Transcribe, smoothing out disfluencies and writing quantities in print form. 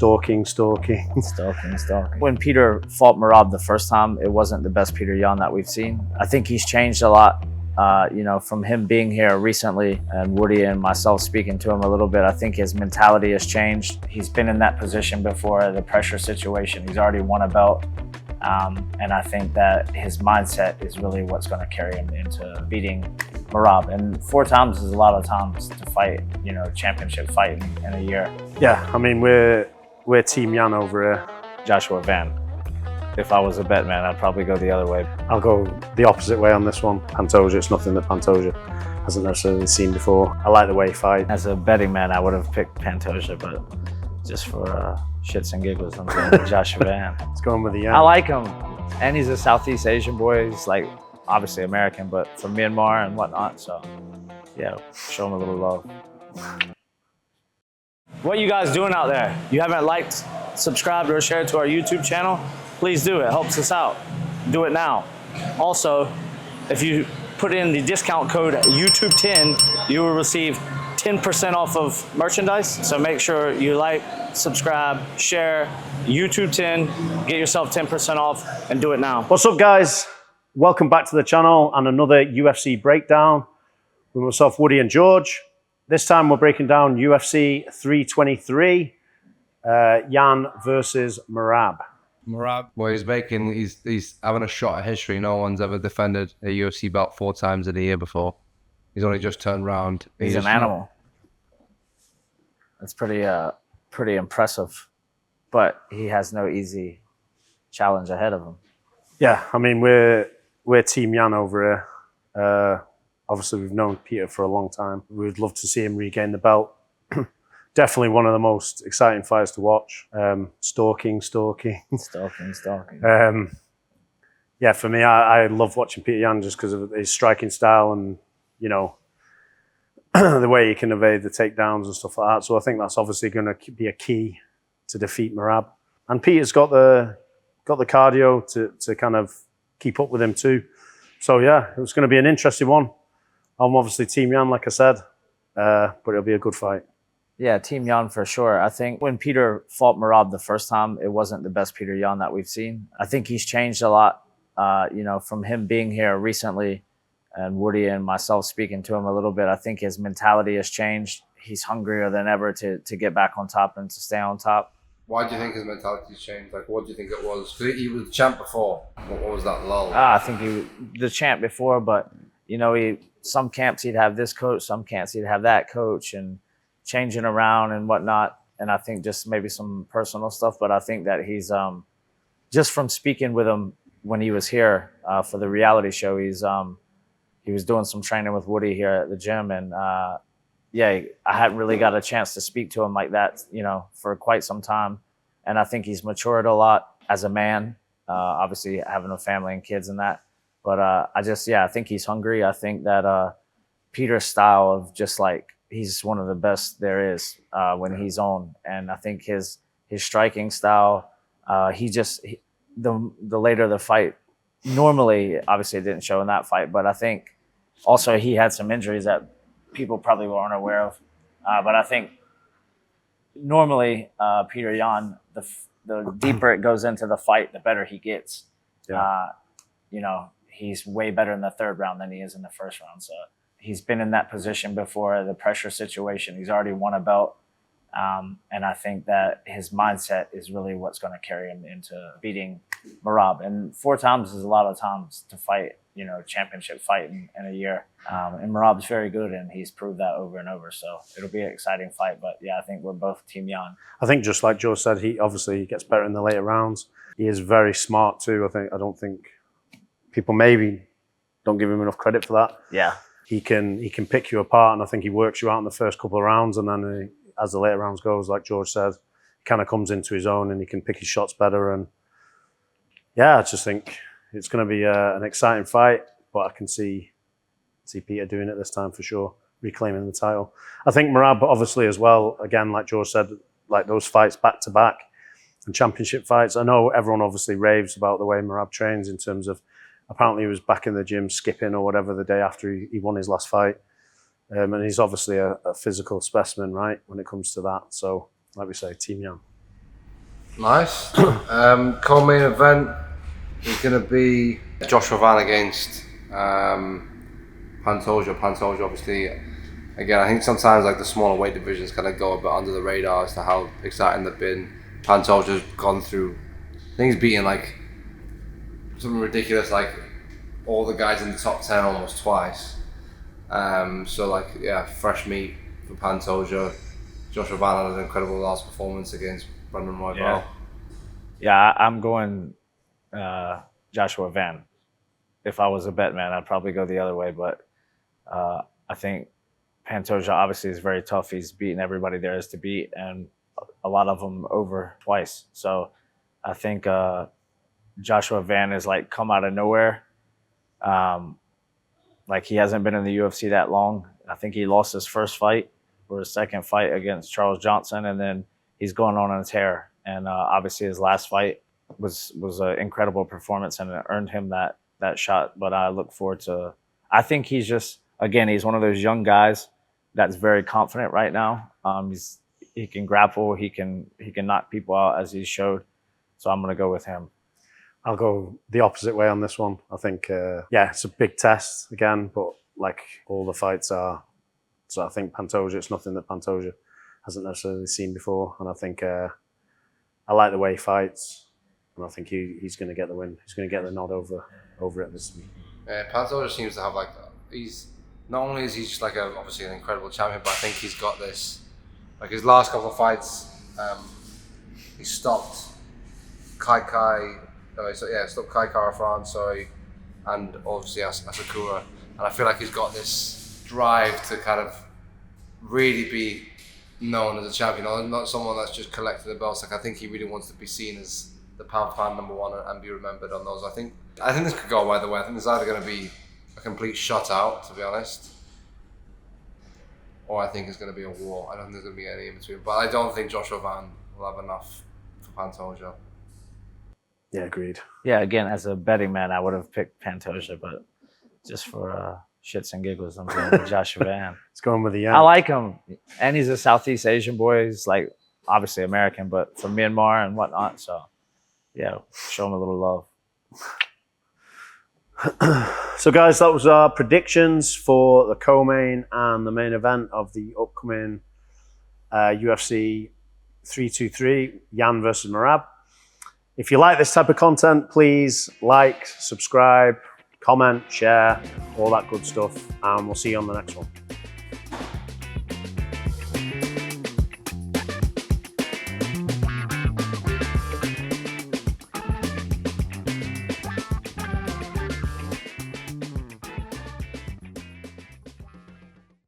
Stalking. Stalking. When Peter fought Merab the first time, it wasn't the best Petr Yan that we've seen. I think he's changed a lot, from him being here recently and Woody and myself speaking to him a little bit. I think his mentality has changed. He's been in that position before, the pressure situation. He's already won a belt. And I think that his mindset is really what's going to carry him into beating Morab. And 4 times is a lot of times to fight, championship fight in a year. Yeah, I mean, we're Team Yan over here. Joshua Van. If I was a bet man, I'd probably go the other way. I'll go the opposite way on this one. Pantoja, it's nothing that Pantoja hasn't necessarily seen before. I like the way he fights. As a betting man, I would have picked Pantoja, but just for shits and giggles, I'm going Joshua Van. It's going with the Yan. I like him. And he's a Southeast Asian boy. He's like, obviously American, but from Myanmar and whatnot. So yeah, show him a little love. What you guys doing out there? You haven't liked, subscribed, or shared to our YouTube channel? Please do. It helps us out. Do it now. Also, if you put in the discount code YouTube10, you will receive 10% off of merchandise. So make sure you like, subscribe, share, YouTube10, get yourself 10% off, and do it now. What's up, guys? Welcome back to the channel and another UFC breakdown with myself, Woody, and George. This time we're breaking down UFC 323, Yan versus Merab. Morab, well, he's having a shot at history. No one's ever defended a UFC belt 4 times in a year before. He's only just turned around. He's an animal. That's pretty impressive, but he has no easy challenge ahead of him. Yeah, I mean, we're Team Yan over here. Obviously, we've known Peter for a long time. We'd love to see him regain the belt. Definitely one of the most exciting fights to watch. Stalking. Yeah, for me, I love watching Petr Yan just because of his striking style and, the way he can evade the takedowns and stuff like that. So I think that's obviously going to be a key to defeat Merab. And Peter's got the cardio to kind of keep up with him too. So yeah, it was going to be an interesting one. I'm obviously Team Yan, like I said, but it'll be a good fight. Yeah, Team Yan for sure. I think when Peter fought Merab the first time, it wasn't the best Petr Yan that we've seen. I think he's changed a lot, from him being here recently and Woody and myself speaking to him a little bit. I think his mentality has changed. He's hungrier than ever to get back on top and to stay on top. Why do you think his mentality's changed? Like, what do you think it was? Because he was the champ before. What was that lull? I think he was the champ before, but, some camps he'd have this coach, some camps he'd have that coach, and changing around and whatnot. And I think just maybe some personal stuff, but I think that he's, just from speaking with him when he was here for the reality show, he was doing some training with Woody here at the gym. And yeah, I hadn't really got a chance to speak to him like that, for quite some time. And I think he's matured a lot as a man, obviously having a family and kids and that. But I think he's hungry. I think that Peter's style of just like, he's one of the best there is when he's on. And I think his striking style, the later the fight, normally, obviously it didn't show in that fight, but I think also he had some injuries that people probably weren't aware of. But I think normally Petr Yan, the deeper it goes into the fight, the better he gets. Yeah. He's way better in the 3rd round than he is in the 1st round. So he's been in that position before, the pressure situation. He's already won a belt. And I think that his mindset is really what's going to carry him into beating Morab. And 4 times is a lot of times to fight, championship fight in a year. And Merab's very good, and he's proved that over and over. So it'll be an exciting fight. But yeah, I think we're both Team Yan. I think just like Joe said, he obviously gets better in the later rounds. He is very smart too. I don't think people maybe don't give him enough credit for that. Yeah. He can pick you apart, and I think he works you out in the first couple of rounds, and then as the later rounds goes, like George said, he kind of comes into his own and he can pick his shots better. And yeah, I just think it's going to be an exciting fight, but I can see Peter doing it this time for sure, reclaiming the title. I think Merab obviously as well, again, like George said, like those fights back to back and championship fights. I know everyone obviously raves about the way Merab trains in terms of, apparently he was back in the gym skipping or whatever the day after he won his last fight. And he's obviously a physical specimen, right, when it comes to that. So, like we say, Team Yan. Nice. Co-main event is going to be Joshua Van against Pantoja. Pantoja, obviously, again, I think sometimes like the smaller weight divisions kind of go a bit under the radar as to how exciting they've been. Pantoja's gone through, I think he's beaten like something ridiculous, like all the guys in the top 10 almost twice. So like, yeah, fresh meat for Pantoja. Joshua Van had an incredible last performance against Brendan Roybal. Yeah, I'm going Joshua Van. If I was a bet man, I'd probably go the other way, but I think Pantoja obviously is very tough. He's beaten everybody there is to beat, and a lot of them over twice. So I think Joshua Van is like come out of nowhere. Like he hasn't been in the UFC that long. I think he lost his first fight or his second fight against Charles Johnson, and then he's going on a tear. And obviously his last fight was an incredible performance, and it earned him that shot. But I look forward to. I think he's just he's one of those young guys that's very confident right now. He can grapple, he can knock people out as he showed. So I'm gonna go with him. I'll go the opposite way on this one. I think, it's a big test again, but like all the fights are. So I think Pantoja, it's nothing that Pantoja hasn't necessarily seen before. And I think I like the way he fights. And I think he's going to get the win. He's going to get the nod over it this week. Yeah, Pantoja seems to have like, he's, not only is he just like obviously an incredible champion, but I think he's got this, like his last couple of fights, he stopped stopped Kai Kara France, and obviously Asakura. And I feel like he's got this drive to kind of really be known as a champion, not someone that's just collected the belts. Like I think he really wants to be seen as the pound for pound number one and be remembered on those. I think this could go either way. I think there's either going to be a complete shutout, to be honest, or I think it's going to be a war. I don't think there's going to be any in between. But I don't think Joshua Van will have enough for Pantoja. Yeah, agreed. Yeah, again, as a betting man, I would have picked Pantoja, but just for shits and giggles, I'm going with Joshua Van. It's going with the Yan. I like him, and he's a Southeast Asian boy. He's like obviously American, but from Myanmar and whatnot. So, yeah, show him a little love. So, guys, that was our predictions for the co-main and the main event of the upcoming UFC 323, Yan versus Merab. If you like this type of content, please like, subscribe, comment, share, all that good stuff, and we'll see you on the next one.